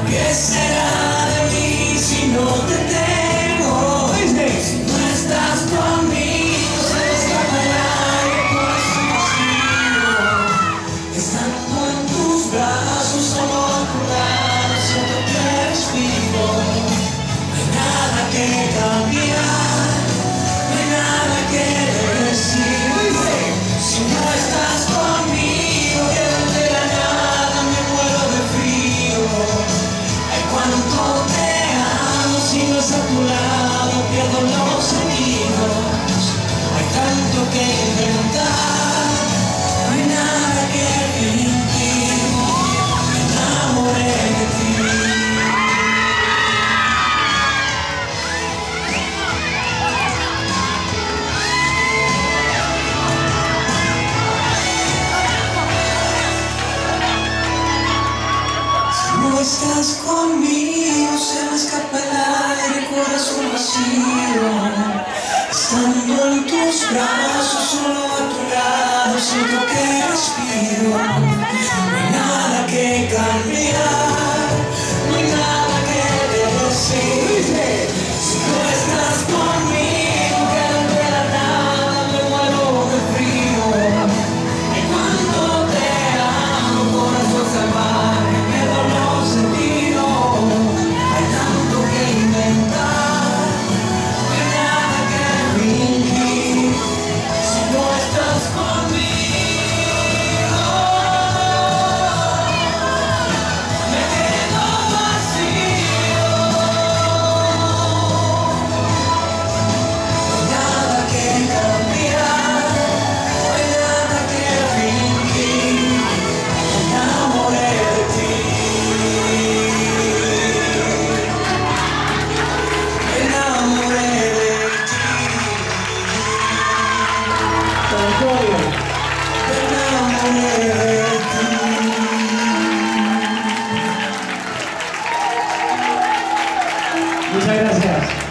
¿Qué será de mí si no te tengo? Si no estás conmigo, se me escapa el aire por ese vacío. Estando en tus brazos, solo a tu lado, siento que respiro. No hay nada que cambiar, no hay nada que decir. Si no estás conmigo, quedo de la nada, me muero de frío. Ay, cuánto te amo, si no estás a tu lado, pierdo los sentidos. Hay tanto que inventar, no hay nada que fingir. Me enamoré de ti. No estás conmigo, se me escapa el aire, corazón vacío. Estando en tus brazos, solo a tu lado, siento que respiro. No hay nada que cambiar, no hay nada que decir. Si no estás conmigo, quedo de la nada, me muero de frío. Y cuando te amo, corazón salvaje, pierdo los sentidos. Hay tanto que inventar, no hay nada que fingir. Si no estás conmigo, me quedo vacío. No hay nada que cambiar, no hay nada que fingir. Me enamoré de ti. Me enamoré de ti. Me enamoré de ti. Muchas gracias.